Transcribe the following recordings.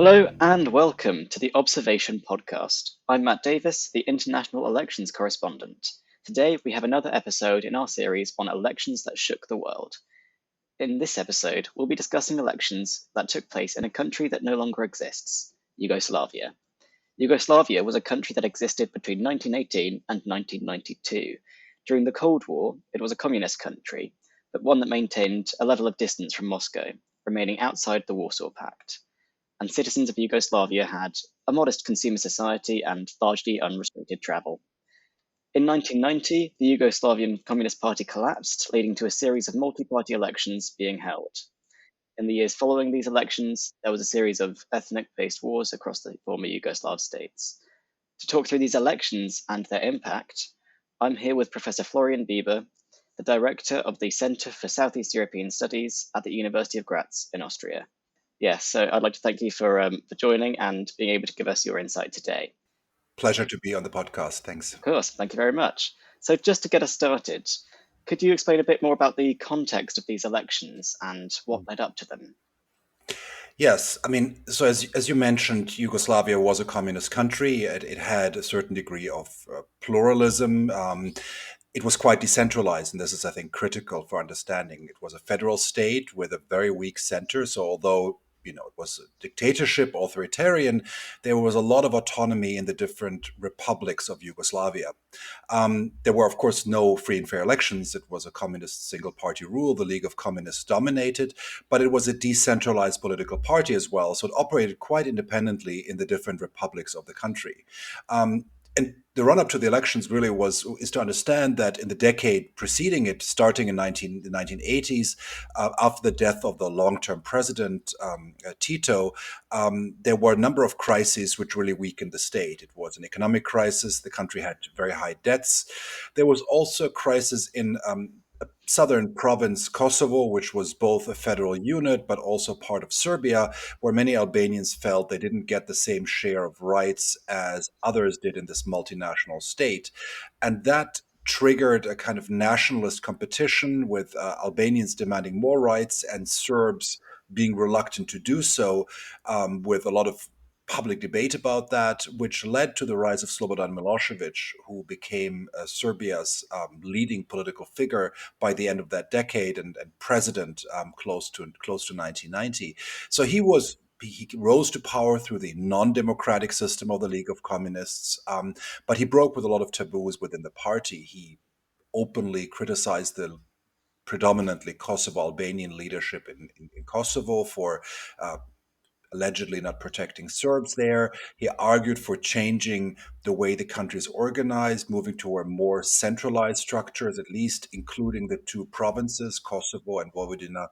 Hello and welcome to the Observation Podcast. I'm Matt Davis, the International Elections Correspondent. Today we have another episode in our series on elections that shook the world. In this episode, we'll be discussing elections that took place in a country that no longer exists, Yugoslavia. Yugoslavia was a country that existed between 1918 and 1992. During the Cold War, it was a communist country, but one that maintained a level of distance from Moscow, remaining outside the Warsaw Pact. And citizens of Yugoslavia had a modest consumer society and largely unrestricted travel. In 1990, the Yugoslavian Communist Party collapsed, leading to a series of multi-party elections being held. In the years following these elections, there was a series of ethnic-based wars across the former Yugoslav states. To talk through these elections and their impact, I'm here with Professor Florian Bieber, the director of the Center for Southeast European Studies at the University of Graz in Austria. Yes, so I'd like to thank you for joining and being able to give us your insight today. Pleasure to be on the podcast. Thanks. Of course, thank you very much. So just to get us started, could you explain a bit more about the context of these elections and what led up to them? Yes, so as you mentioned, Yugoslavia was a communist country. It had a certain degree of pluralism. It was quite decentralized, and this is, I think, critical for understanding. It was a federal state with a very weak center. So although it was a dictatorship, authoritarian, there was a lot of autonomy in the different republics of Yugoslavia. There were, of course, no free and fair elections. It was a communist single-party rule. The League of Communists dominated, but it was a decentralized political party as well. So it operated quite independently in the different republics of the country. And the run-up to the elections really is to understand that in the decade preceding it, starting in the 1980s, after the death of the long-term president, Tito, there were a number of crises which really weakened the state. It was an economic crisis. The country had very high debts. There was also a crisis in a southern province, Kosovo, which was both a federal unit but also part of Serbia, where many Albanians felt they didn't get the same share of rights as others did in this multinational state. And that triggered a kind of nationalist competition with Albanians demanding more rights and Serbs being reluctant to do so, with a lot of public debate about that, which led to the rise of Slobodan Milošević, who became Serbia's leading political figure by the end of that decade and president close to 1990. So he rose to power through the non-democratic system of the League of Communists, but he broke with a lot of taboos within the party. He openly criticized the predominantly Kosovo Albanian leadership in Kosovo for allegedly not protecting Serbs there. He argued for changing the way the country is organized, moving toward more centralized structures, at least including the two provinces, Kosovo and Vojvodina,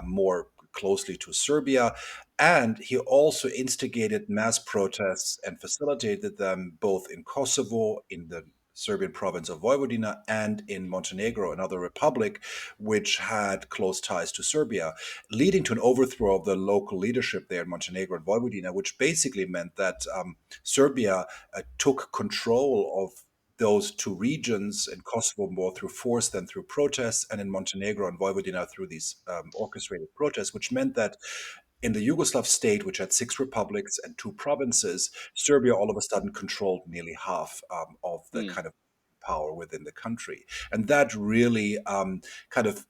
more closely to Serbia. And he also instigated mass protests and facilitated them both in Kosovo, in the Serbian province of Vojvodina, and in Montenegro, another republic which had close ties to Serbia, leading to an overthrow of the local leadership there in Montenegro and Vojvodina, which basically meant that Serbia took control of those two regions, in Kosovo more through force than through protests, and in Montenegro and Vojvodina through these orchestrated protests, which meant that in the Yugoslav state, which had 6 republics and 2 provinces, Serbia all of a sudden controlled nearly half of the kind of power within the country. And that really kind of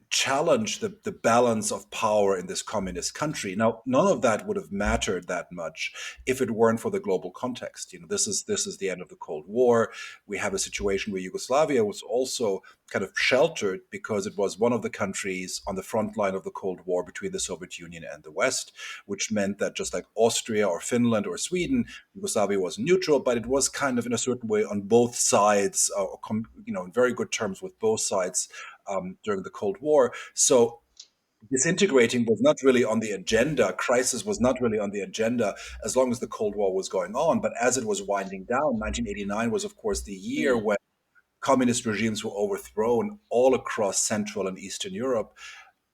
challenge the balance of power in this communist country. Now, none of that would have mattered that much if it weren't for the global context. This is the end of the Cold War. We have a situation where Yugoslavia was also kind of sheltered because it was one of the countries on the front line of the Cold War between the Soviet Union and the West, which meant that just like Austria or Finland or Sweden, Yugoslavia was neutral, but it was kind of in a certain way on both sides, in very good terms with both sides during the Cold War. So disintegrating was not really on the agenda. Crisis was not really on the agenda as long as the Cold War was going on. But as it was winding down, 1989 was, of course, the year when communist regimes were overthrown all across Central and Eastern Europe.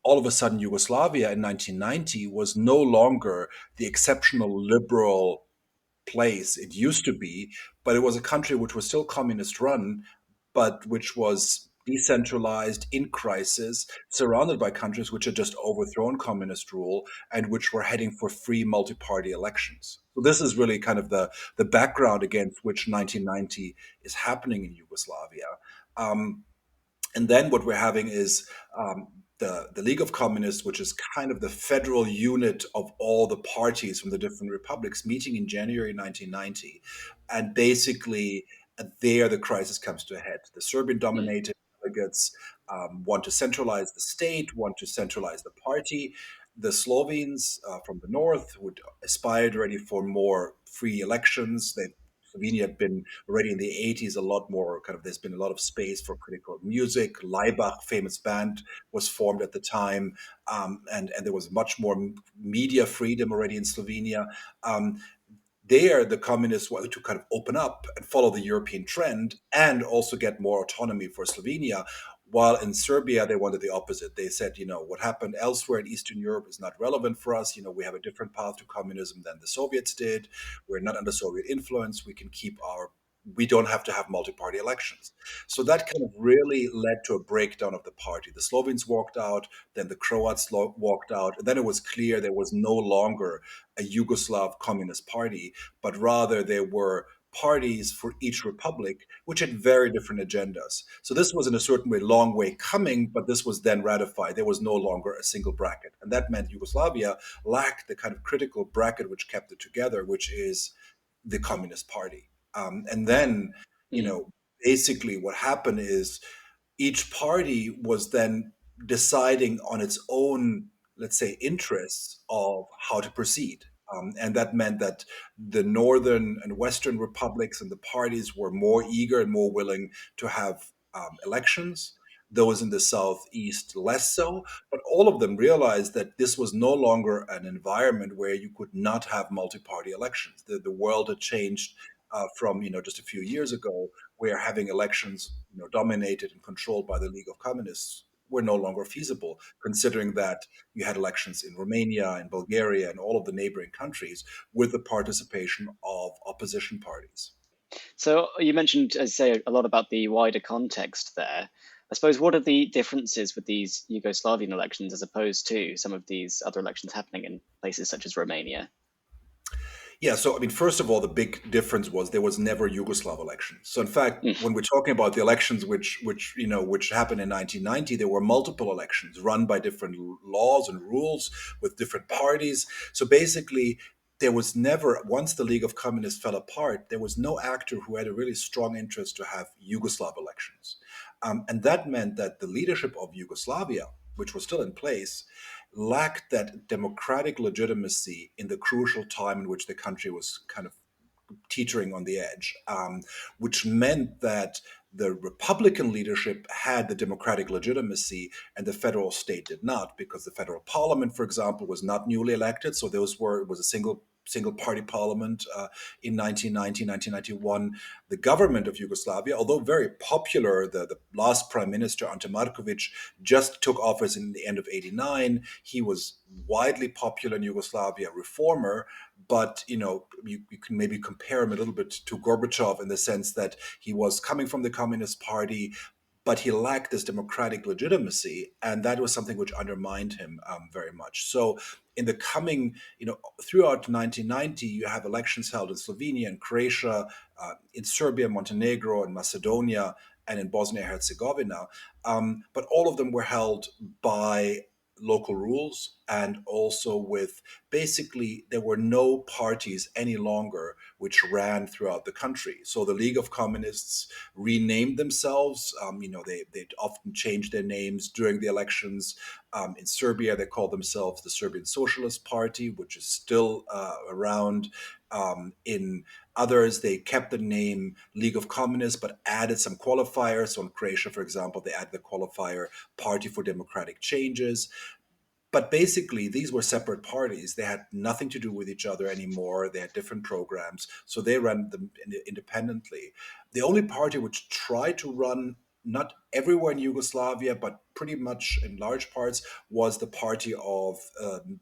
All of a sudden, Yugoslavia in 1990 was no longer the exceptional liberal place it used to be, but it was a country which was still communist run, but which was decentralized, in crisis, surrounded by countries which had just overthrown communist rule and which were heading for free multi-party elections. So this is really kind of the background against which 1990 is happening in Yugoslavia. Um, and then what we're having is the League of Communists, which is kind of the federal unit of all the parties from the different republics, meeting in January 1990. And basically, there the crisis comes to a head. The Serbian Mm. dominated delegates want to centralize the state, want to centralize the party. The Slovenes from the north would aspired already for more free elections. Slovenia had been already in the 80s a lot more kind of, there's been a lot of space for critical music. Laibach, famous band, was formed at the time, and there was much more media freedom already in Slovenia. Um, there, the communists wanted to kind of open up and follow the European trend and also get more autonomy for Slovenia. While in Serbia, they wanted the opposite. They said, what happened elsewhere in Eastern Europe is not relevant for us. We have a different path to communism than the Soviets did. We're not under Soviet influence. We don't have to have multi-party elections. So that kind of really led to a breakdown of the party. The Slovenes walked out, then the Croats walked out, and then it was clear there was no longer a Yugoslav Communist Party, but rather there were parties for each republic, which had very different agendas. So this was in a certain way long way coming, but this was then ratified. There was no longer a single bracket. And that meant Yugoslavia lacked the kind of critical bracket which kept it together, which is the Communist Party. And then, you Mm. know, basically what happened is each party was then deciding on its own, let's say, interests of how to proceed. And that meant that the northern and western republics and the parties were more eager and more willing to have elections. Those in the southeast less so, but all of them realized that this was no longer an environment where you could not have multi-party elections. The world had changed from just a few years ago, where having elections dominated and controlled by the League of Communists were no longer feasible, considering that you had elections in Romania and Bulgaria and all of the neighboring countries with the participation of opposition parties. So you mentioned, as I say, a lot about the wider context there. I suppose what are the differences with these Yugoslavian elections as opposed to some of these other elections happening in places such as Romania? Yeah, so I mean, first of all, the big difference was there was never Yugoslav elections. So in fact, Mm. when we're talking about the elections which happened in 1990, there were multiple elections run by different laws and rules with different parties. So basically, there was never, once the League of Communists fell apart, there was no actor who had a really strong interest to have Yugoslav elections. And that meant that the leadership of Yugoslavia, which was still in place, lacked that democratic legitimacy in the crucial time in which the country was kind of teetering on the edge, which meant that the Republican leadership had the democratic legitimacy and the federal state did not, because the federal parliament, for example, was not newly elected. So it was a single party parliament in 1990, 1991. The government of Yugoslavia, although very popular, the last prime minister, Ante Markovic, just took office in the end of 89. He was widely popular in Yugoslavia, reformer, but you can maybe compare him a little bit to Gorbachev in the sense that he was coming from the Communist Party, but he lacked this democratic legitimacy, and that was something which undermined him very much. So, in the coming, throughout 1990, you have elections held in Slovenia and Croatia, in Serbia, Montenegro, and Macedonia, and in Bosnia and Herzegovina. But all of them were held by local rules, and also with, basically, there were no parties any longer which ran throughout the country. So the League of Communists renamed themselves. They'd often changed their names during the elections. In Serbia, they called themselves the Serbian Socialist Party, which is still around. In others, they kept the name League of Communists, but added some qualifiers. So in Croatia, for example, they added the qualifier Party for Democratic Changes. But basically, these were separate parties. They had nothing to do with each other anymore. They had different programs, so they ran them independently. The only party which tried to run, not everywhere in Yugoslavia, but pretty much in large parts, was the party of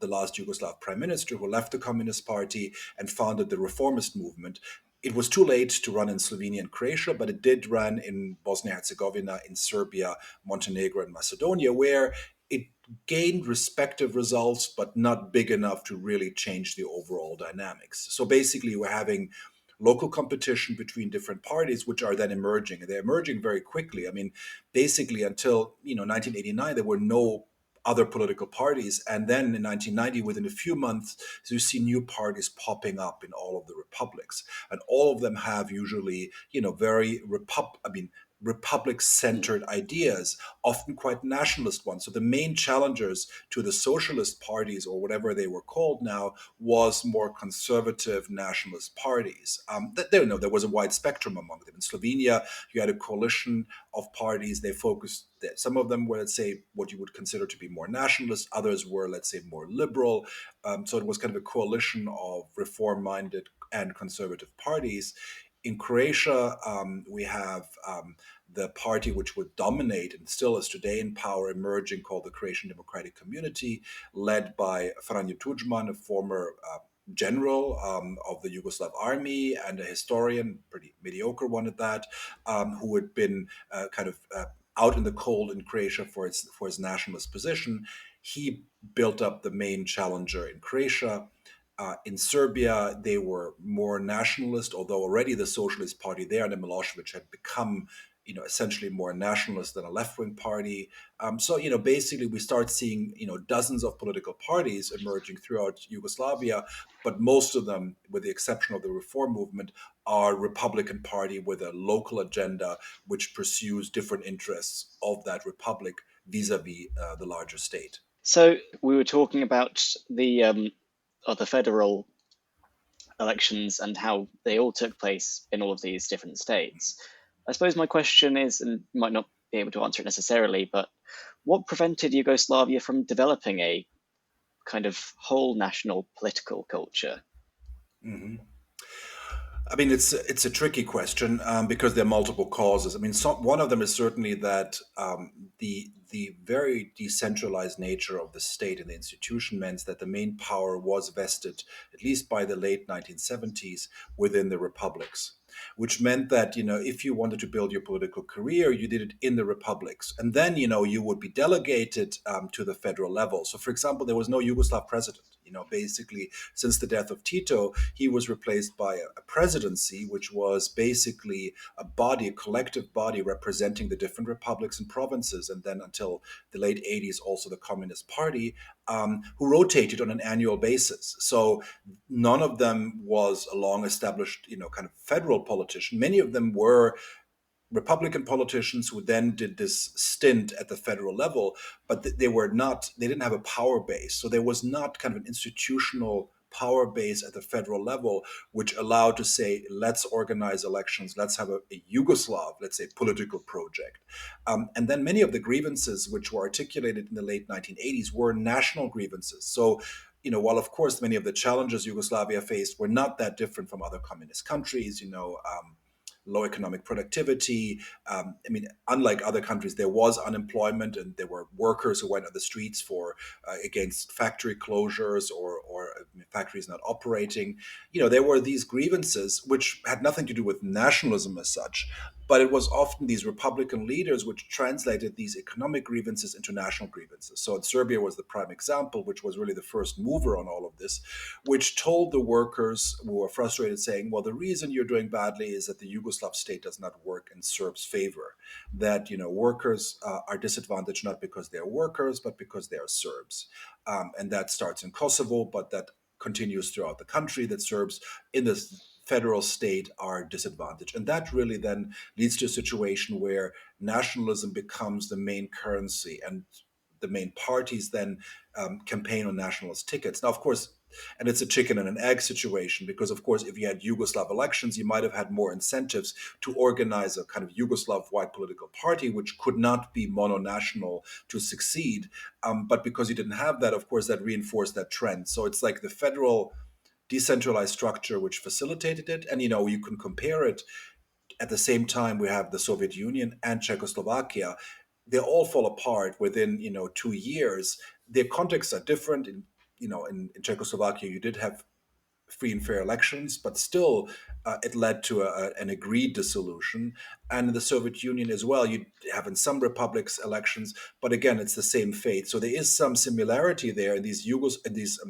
the last Yugoslav prime minister, who left the Communist Party and founded the reformist movement. it was too late to run in Slovenia and Croatia, but it did run in Bosnia-Herzegovina, in Serbia, Montenegro, and Macedonia, where it gained respective results, but not big enough to really change the overall dynamics. So basically, we're having local competition between different parties, which are then emerging. And they're emerging very quickly. I mean, basically until 1989, there were no other political parties. And then in 1990, within a few months, you see new parties popping up in all of the republics. And all of them have usually, very republic-centered ideas, often quite nationalist ones. So the main challengers to the socialist parties, or whatever they were called now, was more conservative nationalist parties. There was a wide spectrum among them. In Slovenia, you had a coalition of parties. They focused, some of them were, let's say, what you would consider to be more nationalist. Others were, let's say, more liberal. So it was kind of a coalition of reform-minded and conservative parties. In Croatia, we have the party which would dominate and still is today in power emerging, called the Croatian Democratic Community, led by Franjo Tudjman, a former general of the Yugoslav army and a historian, pretty mediocre one at that, who had been out in the cold in Croatia for its nationalist position. He built up the main challenger in Croatia. In Serbia, they were more nationalist, although already the Socialist Party there under Milosevic had become, essentially more nationalist than a left-wing party. So, basically we start seeing, dozens of political parties emerging throughout Yugoslavia, but most of them, with the exception of the Reform movement, are Republican Party with a local agenda which pursues different interests of that republic vis-a-vis the larger state. So we were talking about the federal elections and how they all took place in all of these different states. I suppose my question is, and you might not be able to answer it necessarily, but what prevented Yugoslavia from developing a kind of whole national political culture? Mm-hmm. I mean, it's a tricky question because there are multiple causes. I mean, one of them is certainly that the very decentralized nature of the state and the institution meant that the main power was vested, at least by the late 1970s, within the republics, which meant that, if you wanted to build your political career, you did it in the republics. And then, you would be delegated to the federal level. So, for example, there was no Yugoslav president. Basically, since the death of Tito, he was replaced by a presidency, which was basically a collective body representing the different republics and provinces, and then until the late 80s, also the Communist Party, who rotated on an annual basis. So none of them was a long-established, kind of federal politician. Many of them were Republican politicians who then did this stint at the federal level, but they didn't have a power base. So there was not kind of an institutional power base at the federal level, which allowed to say, let's organize elections, let's have a Yugoslav, let's say, political project. And then many of the grievances which were articulated in the late 1980s were national grievances. So while of course many of the challenges Yugoslavia faced were not that different from other communist countries, low economic productivity. Unlike other countries, there was unemployment, and there were workers who went on the streets against factory closures or factories not operating. There were these grievances which had nothing to do with nationalism as such, but it was often these Republican leaders which translated these economic grievances into national grievances. So Serbia was the prime example, which was really the first mover on all of this, which told the workers who were frustrated, saying, well, the reason you're doing badly is that the Yugoslav state does not work in Serbs' favor. That, workers are disadvantaged not because they're workers, but because they are Serbs. And that starts in Kosovo, but that continues throughout the country, that Serbs in this federal state are disadvantaged. And that really then leads to a situation where nationalism becomes the main currency, and the main parties then campaign on nationalist tickets. Now, of course, and it's a chicken and an egg situation, because, of course, if you had Yugoslav elections, you might have had more incentives to organize a kind of Yugoslav-wide political party, which could not be mononational to succeed. But because you didn't have that, of course, that reinforced that trend. So it's like the federal decentralized structure which facilitated it. And, you can compare it. At the same time, we have the Soviet Union and Czechoslovakia. They all fall apart within, 2 years. Their contexts are different. In Czechoslovakia, you did have free and fair elections, but still it led to an agreed dissolution. And in the Soviet Union as well, you have in some republics elections, but again, it's the same fate. So there is some similarity there in these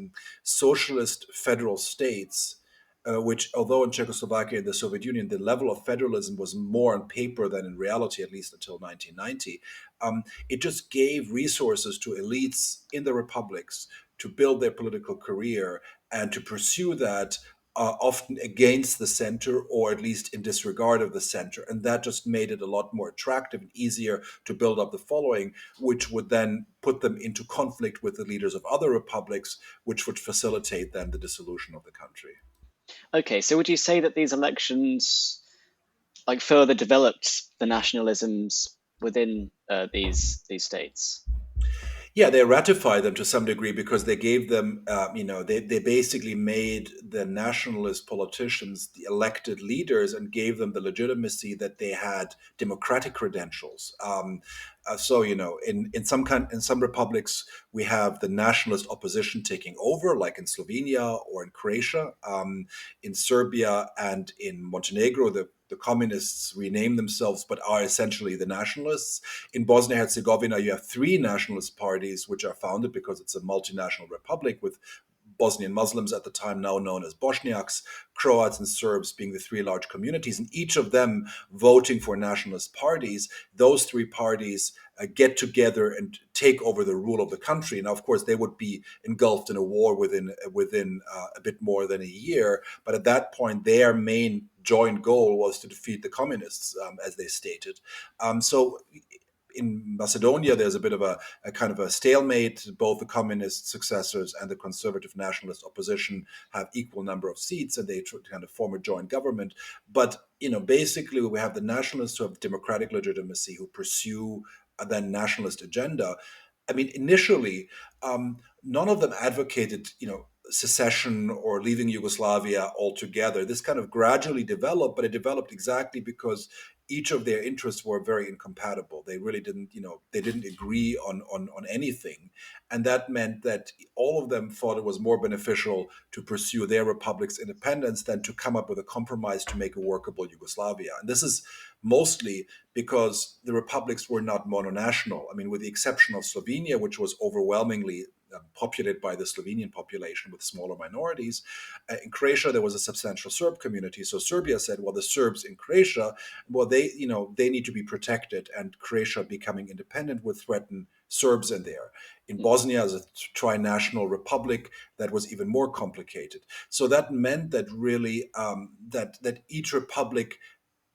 socialist federal states, which, although in Czechoslovakia and the Soviet Union, the level of federalism was more on paper than in reality, at least until 1990, it just gave resources to elites in the republics to build their political career and to pursue that, often against the center or at least in disregard of the center. And that just made it a lot more attractive and easier to build up the following, which would then put them into conflict with the leaders of other republics, which would facilitate then the dissolution of the country. Okay, so would you say that these elections like further developed the nationalisms within these states? Yeah, they ratified them to some degree because they gave them, they basically made the nationalist politicians the elected leaders and gave them the legitimacy that they had democratic credentials. In some republics, we have the nationalist opposition taking over, like in Slovenia or in Croatia. In Serbia and in Montenegro, the communists rename themselves but are essentially the nationalists. In Bosnia and Herzegovina, you have three nationalist parties which are founded because it's a multinational republic with Bosnian Muslims at the time, now known as Bosniaks, Croats, and Serbs being the three large communities, and each of them voting for nationalist parties. Those three parties get together and take over the rule of the country. Now, of course, they would be engulfed in a war within a bit more than a year. But at that point, their main joint goal was to defeat the communists, as they stated. So in Macedonia, there's a bit of a kind of a stalemate. Both the communist successors and the conservative nationalist opposition have equal number of seats, and they kind of form a joint government. But basically, we have the nationalists who have democratic legitimacy, who pursue a then nationalist agenda. I mean, initially, none of them advocated, secession or leaving Yugoslavia altogether. This kind of gradually developed, but it developed exactly because each of their interests were very incompatible. They really didn't, they didn't agree on anything. And that meant that all of them thought it was more beneficial to pursue their republic's independence than to come up with a compromise to make a workable Yugoslavia. And this is mostly because the republics were not mononational. I mean, with the exception of Slovenia, which was overwhelmingly populated by the Slovenian population with smaller minorities. In Croatia, there was a substantial Serb community. So Serbia said, well, the Serbs in Croatia, well, they need to be protected, and Croatia becoming independent would threaten Serbs in there. In Bosnia, as a tri-national republic, that was even more complicated. So that meant that really that each republic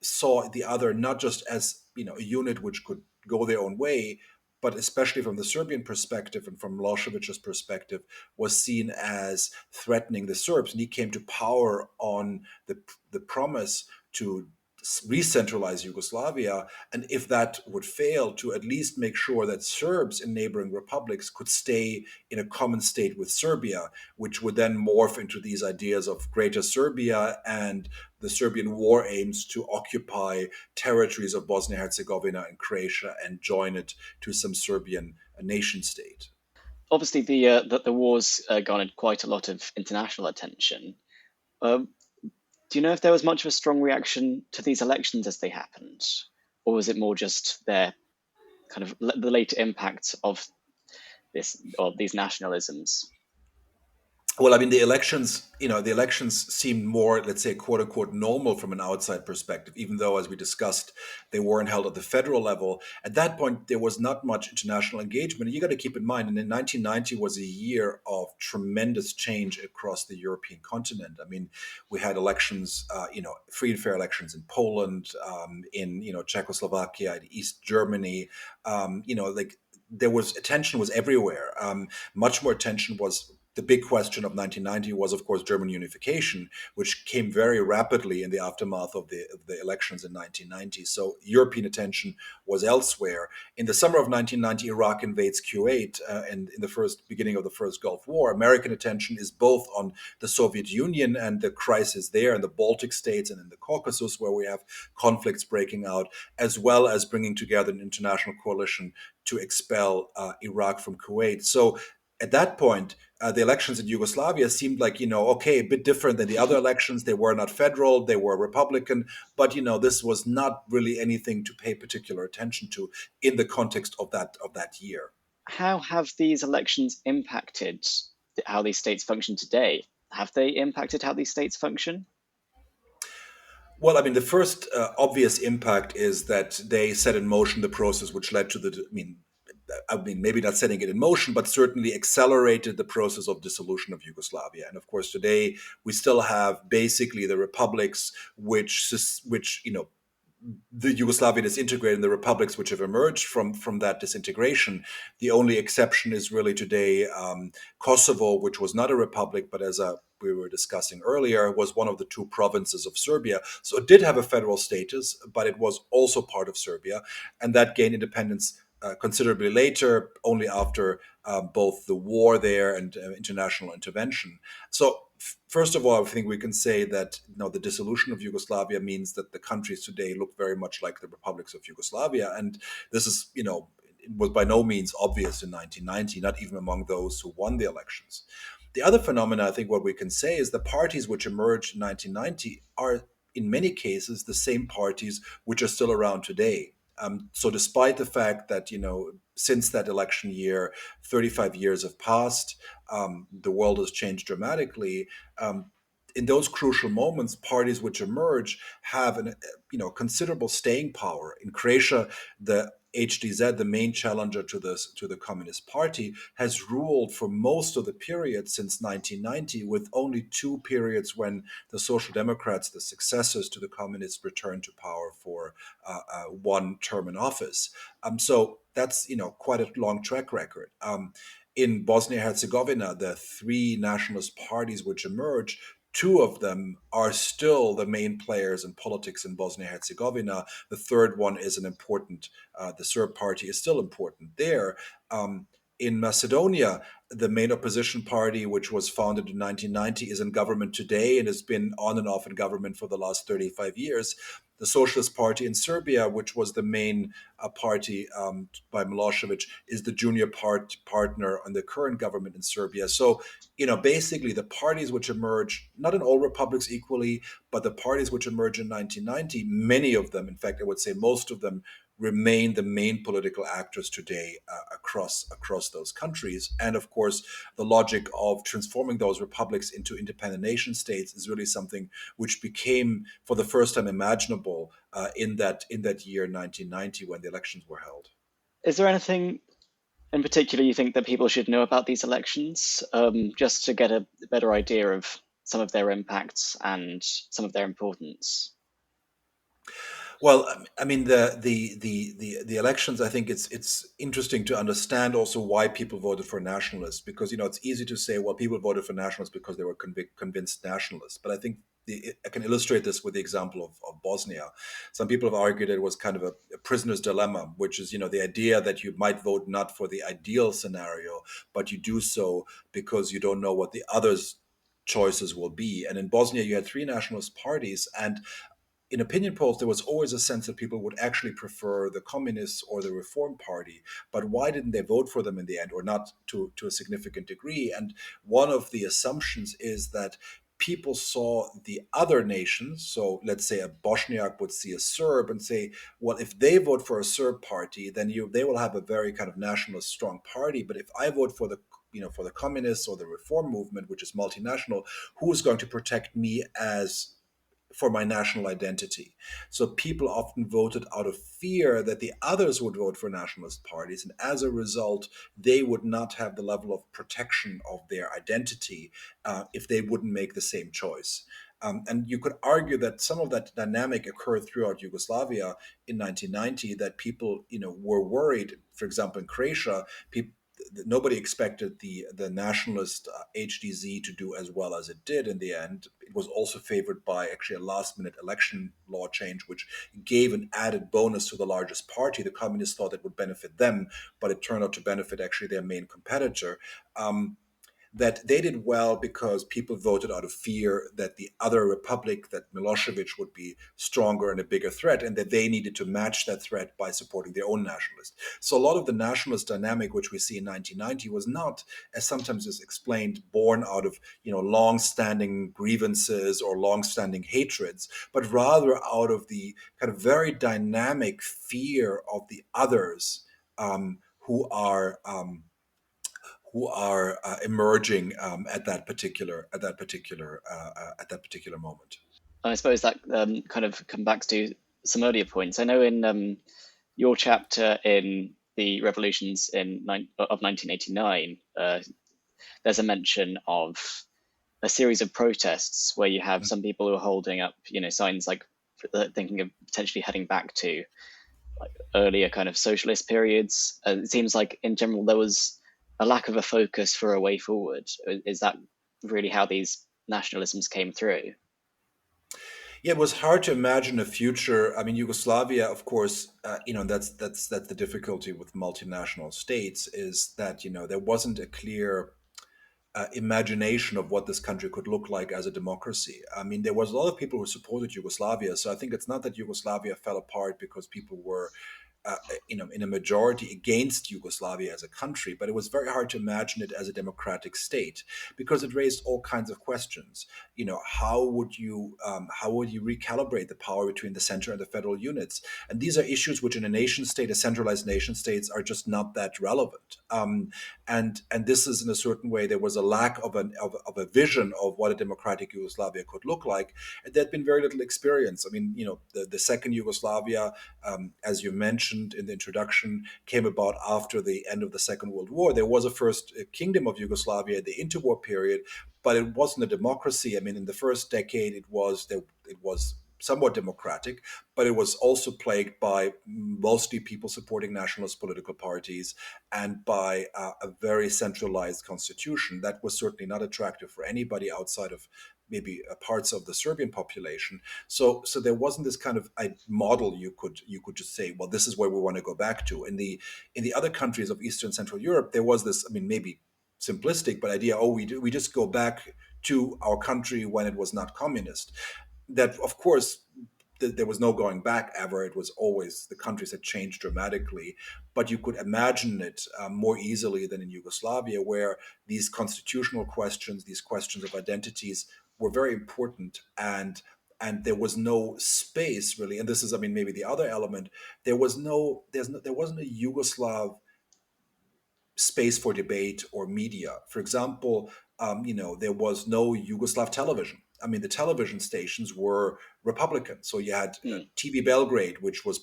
saw the other not just as a unit which could go their own way, but especially from the Serbian perspective and from Milošević's perspective, was seen as threatening the Serbs. And he came to power on the promise to re-centralize Yugoslavia, and if that would fail, to at least make sure that Serbs in neighboring republics could stay in a common state with Serbia, which would then morph into these ideas of Greater Serbia and the Serbian war aims to occupy territories of Bosnia-Herzegovina and Croatia and join it to some Serbian nation state. Obviously, the wars garnered quite a lot of international attention. Do you know if there was much of a strong reaction to these elections as they happened, or was it more just their kind of the later impact of these nationalisms? Well, I mean, the elections seemed more, let's say, quote unquote, normal from an outside perspective, even though, as we discussed, they weren't held at the federal level. At that point, there was not much international engagement. And you got to keep in mind, and in 1990 was a year of tremendous change across the European continent. I mean, we had elections, free and fair elections in Poland, in, Czechoslovakia, in East Germany, there was attention was everywhere. Much more attention was the big question of 1990 was, of course, German unification, which came very rapidly in the aftermath of the elections in 1990. So European attention was elsewhere. In the summer of 1990, Iraq invades Kuwait, and in the beginning of the first Gulf War, American attention is both on the Soviet Union and the crisis there in the Baltic states and in the Caucasus, where we have conflicts breaking out, as well as bringing together an international coalition to expel Iraq from Kuwait. So at that point, the elections in Yugoslavia seemed like, okay, a bit different than the other elections. They were not federal, they were Republican, but this was not really anything to pay particular attention to in the context of that year. How have these elections impacted how these states function today? Have they impacted how these states function? Well, I mean, the first obvious impact is that they set in motion the process which led to I mean, maybe not setting it in motion, but certainly accelerated the process of dissolution of Yugoslavia. And of course, today we still have basically the republics which the Yugoslavia disintegrated and the republics which have emerged from that disintegration. The only exception is really today Kosovo, which was not a republic, but as we were discussing earlier, was one of the two provinces of Serbia. So it did have a federal status, but it was also part of Serbia, and that gained independence considerably later, only after both the war there and international intervention. So first of all, I think we can say that the dissolution of Yugoslavia means that the countries today look very much like the republics of Yugoslavia. And this is, it was by no means obvious in 1990, not even among those who won the elections. The other phenomena, I think what we can say is the parties which emerged in 1990 are in many cases the same parties which are still around today. So despite the fact that, since that election year, 35 years have passed, the world has changed dramatically. In those crucial moments, parties which emerge have considerable staying power. In Croatia, the HDZ, the main challenger to the Communist Party, has ruled for most of the period since 1990, with only two periods when the Social Democrats, the successors to the Communists, returned to power for one term in office. So that's quite a long track record. In Bosnia-Herzegovina, the three nationalist parties which emerged, two of them are still the main players in politics in Bosnia-Herzegovina. The third one is an important, the Serb party is still important there. In Macedonia, the main opposition party, which was founded in 1990, is in government today and has been on and off in government for the last 35 years. The Socialist Party in Serbia, which was the main party by Milosevic, is the junior partner on the current government in Serbia. So, basically the parties which emerge, not in all republics equally, but the parties which emerged in 1990, many of them, in fact, I would say most of them, remain the main political actors today across those countries. And of course, the logic of transforming those republics into independent nation states is really something which became, for the first time, imaginable in that year 1990 when the elections were held. Is there anything in particular you think that people should know about these elections, just to get a better idea of some of their impacts and some of their importance? Well, I mean, the elections, I think it's interesting to understand also why people voted for nationalists, because it's easy to say, well, people voted for nationalists because they were convinced nationalists, but I think I can illustrate this with the example of Bosnia. Some people have argued it was kind of a prisoner's dilemma, which is the idea that you might vote not for the ideal scenario, but you do so because you don't know what the others' choices will be. And in Bosnia, you had three nationalist parties, and in opinion polls, there was always a sense that people would actually prefer the Communists or the Reform Party. But why didn't they vote for them in the end, or not to a significant degree? And one of the assumptions is that people saw the other nations, so let's say a Bosniak would see a Serb and say, well, if they vote for a Serb party, then they will have a very kind of nationalist strong party. But if I vote for the communists or the reform movement, which is multinational, who is going to protect me for my national identity? So people often voted out of fear that the others would vote for nationalist parties, and as a result, they would not have the level of protection of their identity if they wouldn't make the same choice. And you could argue that some of that dynamic occurred throughout Yugoslavia in 1990, that people, were worried. For example, in Croatia, nobody expected the nationalist HDZ to do as well as it did in the end. It was also favored by actually a last-minute election law change, which gave an added bonus to the largest party. The communists thought it would benefit them, but it turned out to benefit actually their main competitor. that they did well because people voted out of fear that the other republic, that Milosevic would be stronger and a bigger threat, and that they needed to match that threat by supporting their own nationalists. So a lot of the nationalist dynamic, which we see in 1990, was not, as sometimes is explained, born out of long-standing grievances or long-standing hatreds, but rather out of the kind of very dynamic fear of the others, who are emerging at that particular moment. And I suppose that kind of come back to some earlier points. I know in your chapter in the revolutions of 1989, there's a mention of a series of protests where you have some people who are holding up, signs like thinking of potentially heading back to like earlier kind of socialist periods. It seems like in general there was a lack of a focus for a way forward. Is that really how these nationalisms came through? Yeah, it was hard to imagine a future. I mean, Yugoslavia, of course, that's the difficulty with multinational states, is that there wasn't a clear imagination of what this country could look like as a democracy. I mean, there was a lot of people who supported Yugoslavia, so I think it's not that Yugoslavia fell apart because people were in a majority against Yugoslavia as a country, but it was very hard to imagine it as a democratic state because it raised all kinds of questions. How would you recalibrate the power between the center and the federal units? And these are issues which, in a nation state, a centralized nation states, are just not that relevant. And this is, in a certain way, there was a lack of a vision of what a democratic Yugoslavia could look like, and there had been very little experience. I mean, the second Yugoslavia, as you mentioned in the introduction, came about after the end of the Second World War. There was a first kingdom of Yugoslavia in the interwar period, but it wasn't a democracy. I mean, in the first decade, it was somewhat democratic, but it was also plagued by mostly people supporting nationalist political parties and by a very centralized constitution that was certainly not attractive for anybody outside of maybe parts of the Serbian population. So there wasn't this kind of a model you could just say, well, this is where we want to go back to. In the other countries of Eastern Central Europe, there was this, I mean, maybe simplistic, but idea, we just go back to our country when it was not communist. That, of course, there was no going back ever. It was always, the countries had changed dramatically, but you could imagine it more easily than in Yugoslavia, where these constitutional questions, these questions of identities, were very important, and there was no space really. And this is, I mean, maybe the other element. There wasn't a Yugoslav space for debate or media. For example, there was no Yugoslav television. I mean, the television stations were Republican. So you had TV Belgrade, which was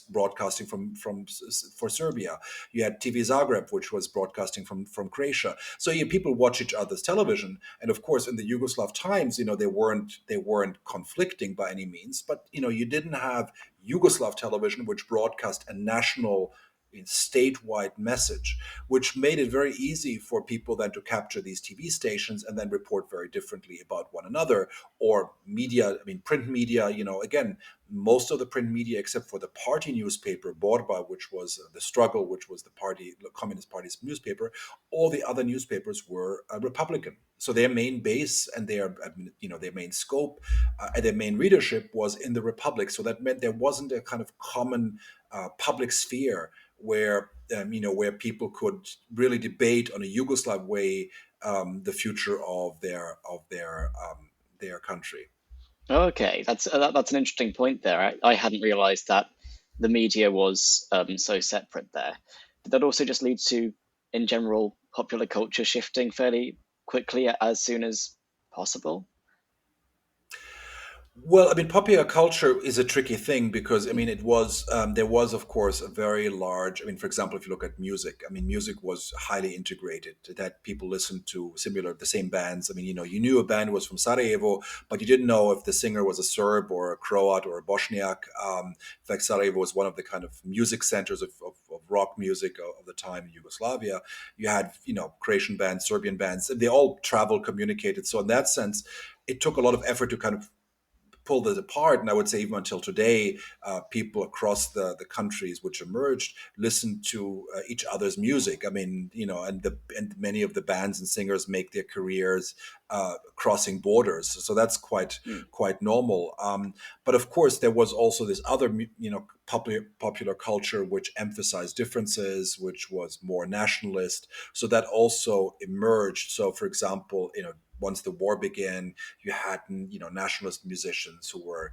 broadcasting for Serbia. You had TV Zagreb, which was broadcasting from Croatia. So people watch each other's television, and of course, in the Yugoslav times, they weren't conflicting by any means. But you didn't have Yugoslav television, which broadcast a national, statewide message, which made it very easy for people then to capture these TV stations and then report very differently about one another. Or media, I mean, print media, again, most of the print media, except for the party newspaper, Borba, which was the Struggle, which was the Communist Party's newspaper, all the other newspapers were Republican. So their main base and their main scope and their main readership was in the Republic. So that meant there wasn't a kind of common public sphere where people could really debate on a Yugoslav way the future of their country. Okay, that's an interesting point there. I hadn't realised that the media was so separate there. Did that also just lead to, in general, popular culture shifting fairly quickly as soon as possible? Well, I mean, popular culture is a tricky thing because, I mean, there was, of course, a very large, I mean, for example, if you look at music, I mean, music was highly integrated, that people listened to the same bands. I mean, you knew a band was from Sarajevo, but you didn't know if the singer was a Serb or a Croat or a Bosniak. In fact, Sarajevo was one of the kind of music centers of rock music of the time in Yugoslavia. You had, Croatian bands, Serbian bands, they all traveled, communicated. So in that sense, it took a lot of effort to kind of pull it apart. And I would say even until today, people across the countries which emerged listen to each other's music. I mean, and many of the bands and singers make their careers crossing borders. So that's quite normal. But of course, there was also this other, popular culture which emphasized differences, which was more nationalist. So that also emerged. So, for example, once the war began, you had, nationalist musicians who were,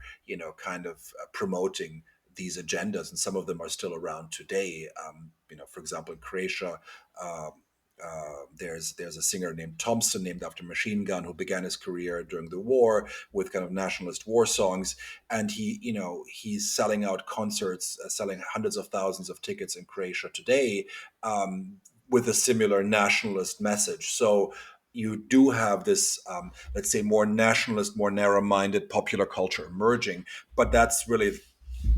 kind of promoting these agendas, and some of them are still around today. For example, in Croatia, there's a singer named Thompson, named after Machine Gun, who began his career during the war with kind of nationalist war songs, and he's selling out concerts, selling hundreds of thousands of tickets in Croatia today, with a similar nationalist message. So you do have this, let's say, more nationalist, more narrow-minded popular culture emerging, but that's really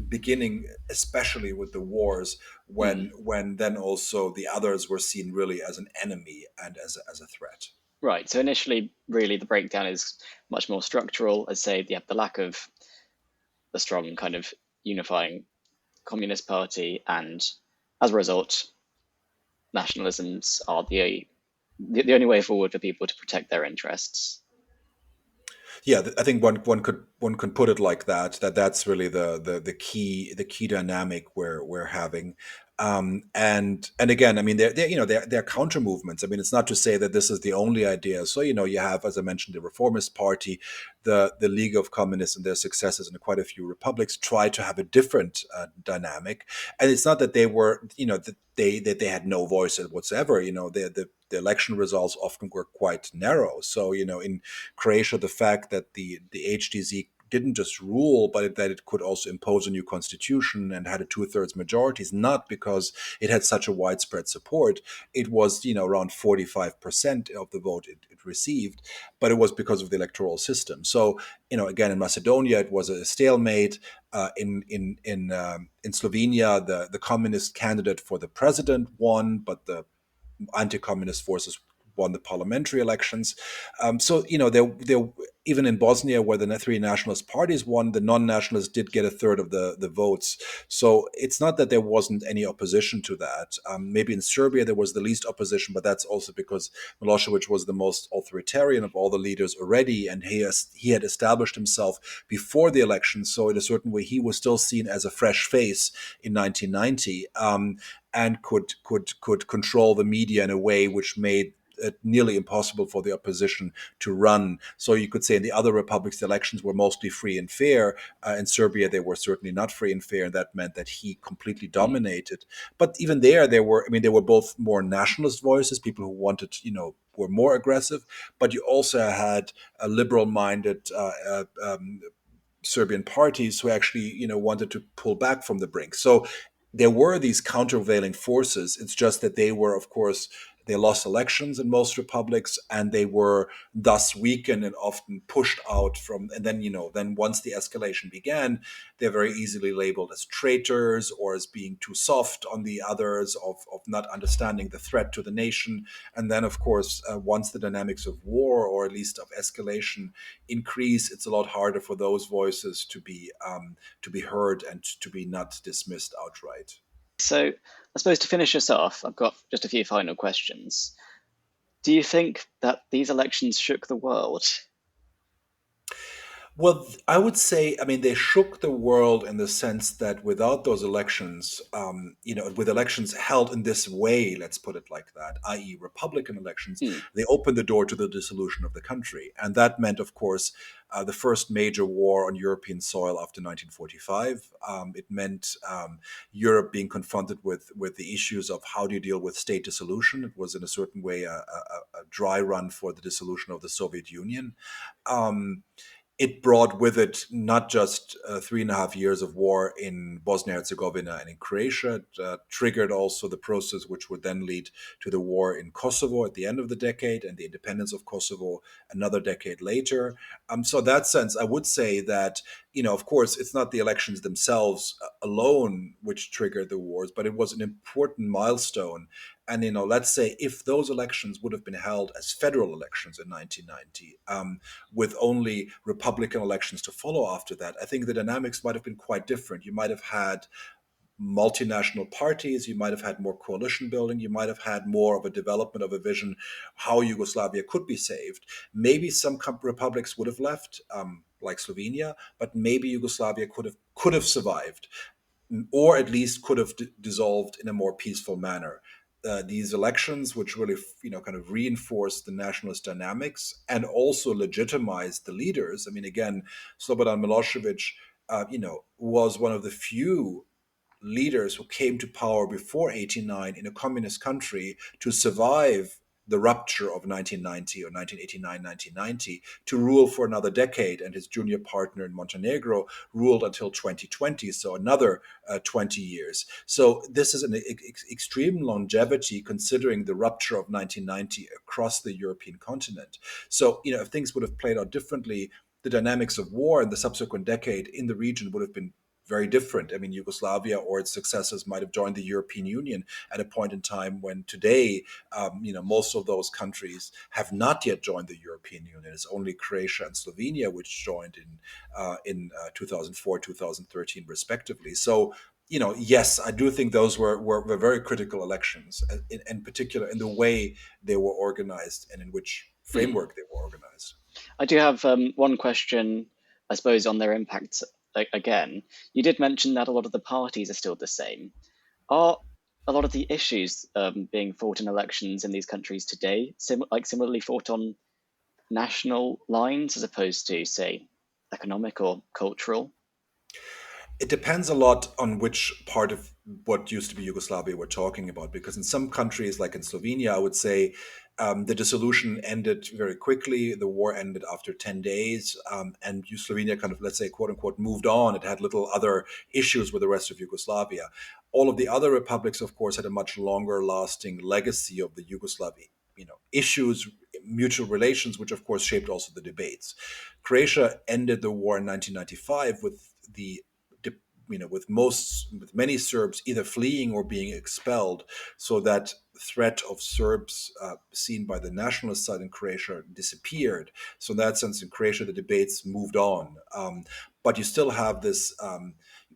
beginning, especially with the wars, when then also the others were seen really as an enemy and as a threat. Right. So initially, really, the breakdown is much more structural. As say, you have the lack of a strong kind of unifying communist party, and as a result, nationalisms are the only way forward for people to protect their interests. Yeah, I think one could put it like that. That's really the key dynamic we're having. And again, I mean, they're counter movements. I mean, it's not to say that this is the only idea. So you have, as I mentioned, the Reformist Party, the League of Communists, and their successors in quite a few republics try to have a different dynamic. And it's not that they were, that they had no voice whatsoever. The election results often were quite narrow. So in Croatia, the fact that the HDZ didn't just rule, but that it could also impose a new constitution and had a 2/3 majority is not because it had such a widespread support. It was, around 45% of the vote it received, but it was because of the electoral system. So, again, in Macedonia, it was a stalemate. In Slovenia, the communist candidate for the president won, but the anti-communist forces won the parliamentary elections. So there even in Bosnia, where the three nationalist parties won, the non-nationalists did get a third of the votes. So it's not that there wasn't any opposition to that. Maybe in Serbia there was the least opposition, but that's also because Milošević was the most authoritarian of all the leaders already, and he had established himself before the election. So in a certain way, he was still seen as a fresh face in 1990. And could control the media in a way which made it nearly impossible for the opposition to run. So you could say in the other republics, the elections were mostly free and fair. In Serbia, they were certainly not free and fair, and that meant that he completely dominated. But even there were both more nationalist voices, people who wanted, were more aggressive, but you also had a liberal-minded Serbian parties who actually, wanted to pull back from the brink. So there were these countervailing forces. It's just that they were, of course, they lost elections in most republics, and they were thus weakened and often pushed out from. And then, then once the escalation began, they're very easily labeled as traitors or as being too soft on the others, of not understanding the threat to the nation. And then, of course, once the dynamics of war, or at least of escalation, increase, it's a lot harder for those voices to be heard and to be not dismissed outright. So I suppose to finish us off, I've got just a few final questions. Do you think that these elections shook the world? Well, I would say, I mean, they shook the world in the sense that without those elections, with elections held in this way, let's put it like that, i.e., Republican elections, they opened the door to the dissolution of the country. And that meant, of course, the first major war on European soil after 1945. It meant Europe being confronted with the issues of how do you deal with state dissolution. It was, in a certain way, a dry run for the dissolution of the Soviet Union. It brought with it not just 3.5 years of war in Bosnia Herzegovina and in Croatia. It triggered also the process which would then lead to the war in Kosovo at the end of the decade, and the independence of Kosovo another decade later. So in that sense, I would say that, of course, it's not the elections themselves alone which triggered the wars, but it was an important milestone. And let's say if those elections would have been held as federal elections in 1990, with only Republican elections to follow after that, I think the dynamics might have been quite different. You might have had multinational parties, you might have had more coalition building, you might have had more of a development of a vision how Yugoslavia could be saved. Maybe some republics would have left, like Slovenia, but maybe Yugoslavia could have survived, or at least could have dissolved in a more peaceful manner. These elections, which really, kind of reinforced the nationalist dynamics and also legitimized the leaders. I mean, again, Slobodan Milosevic, was one of the few leaders who came to power before 89 in a communist country to survive the rupture of 1990 or 1989, 1990, to rule for another decade. And his junior partner in Montenegro ruled until 2020, so another 20 years. So this is an extreme longevity considering the rupture of 1990 across the European continent. So, if things would have played out differently, the dynamics of war in the subsequent decade in the region would have been very different. I mean, Yugoslavia or its successors might have joined the European Union at a point in time when today, most of those countries have not yet joined the European Union. It's only Croatia and Slovenia which joined in 2004, 2013, respectively. So, yes, I do think those were very critical elections, in particular in the way they were organized and in which Mm. framework they were organized. I do have one question, I suppose, on their impacts again. You did mention that a lot of the parties are still the same. Are a lot of the issues being fought in elections in these countries today similarly fought on national lines as opposed to, say, economic or cultural? It depends a lot on which part of what used to be Yugoslavia we're talking about, because in some countries, like in Slovenia, I would say the dissolution ended very quickly. The war ended after 10 days, and Slovenia kind of, let's say, quote unquote, moved on. It had little other issues with the rest of Yugoslavia. All of the other republics, of course, had a much longer lasting legacy of the Yugoslav, issues, mutual relations, which of course shaped also the debates. Croatia ended the war in 1995 with with many Serbs either fleeing or being expelled, so that threat of Serbs seen by the nationalist side in Croatia disappeared. So in that sense, in Croatia, the debates moved on. But you still have this.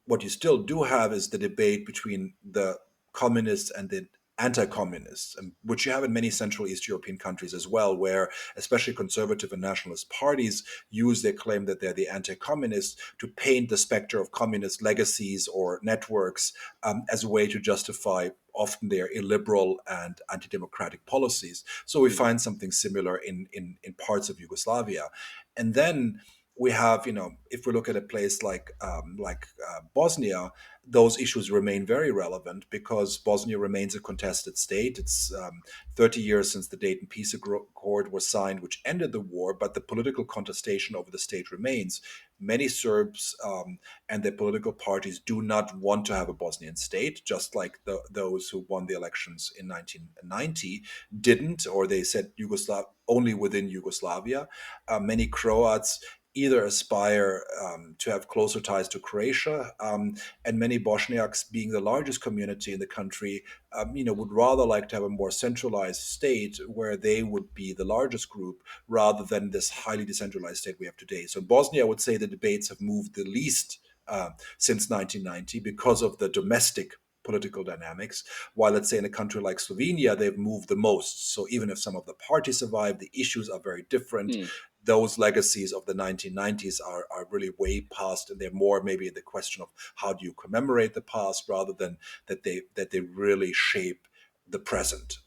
What you still do have is the debate between the communists and the anti-communists, which you have in many Central East European countries as well, where especially conservative and nationalist parties use their claim that they're the anti-communists to paint the specter of communist legacies or networks as a way to justify often their illiberal and anti-democratic policies. So we find something similar in parts of Yugoslavia. And then we have, if we look at a place like Bosnia, those issues remain very relevant because Bosnia remains a contested state. It's 30 years since the Dayton Peace Accord was signed, which ended the war, but the political contestation over the state remains. Many Serbs and their political parties do not want to have a Bosnian state, just like those who won the elections in 1990 didn't, or they said only within Yugoslavia. Many Croats either aspire to have closer ties to Croatia, and many Bosniaks, being the largest community in the country, would rather like to have a more centralized state where they would be the largest group rather than this highly decentralized state we have today. So in Bosnia, I would say the debates have moved the least since 1990 because of the domestic political dynamics, while let's say in a country like Slovenia, they've moved the most. So even if some of the parties survive, the issues are very different. Mm. Those legacies of the 1990s are really way past, and they're more maybe the question of how do you commemorate the past rather than that they really shape the present.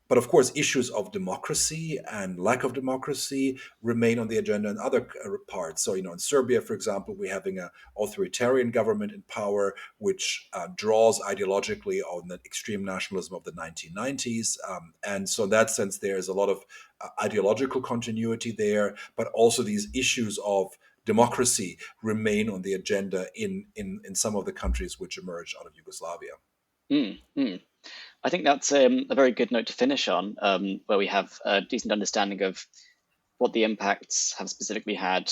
But of course, issues of democracy and lack of democracy remain on the agenda in other parts. So, in Serbia, for example, we're having an authoritarian government in power, which draws ideologically on the extreme nationalism of the 1990s. And so, in that sense, there's a lot of ideological continuity there, but also these issues of democracy remain on the agenda in some of the countries which emerged out of Yugoslavia. Mm. Mm. I think that's a very good note to finish on, where we have a decent understanding of what the impacts have specifically had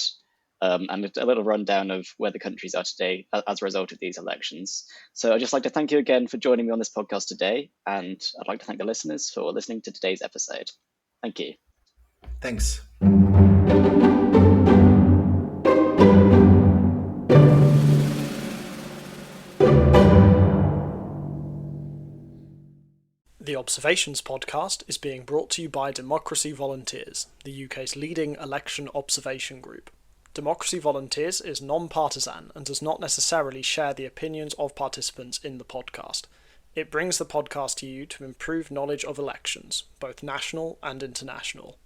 and a little rundown of where the countries are today as a result of these elections. So I'd just like to thank you again for joining me on this podcast today, and I'd like to thank the listeners for listening to today's episode. Thank you. Thanks. The Observations podcast is being brought to you by Democracy Volunteers, the UK's leading election observation group. Democracy Volunteers is non-partisan and does not necessarily share the opinions of participants in the podcast. It brings the podcast to you to improve knowledge of elections, both national and international.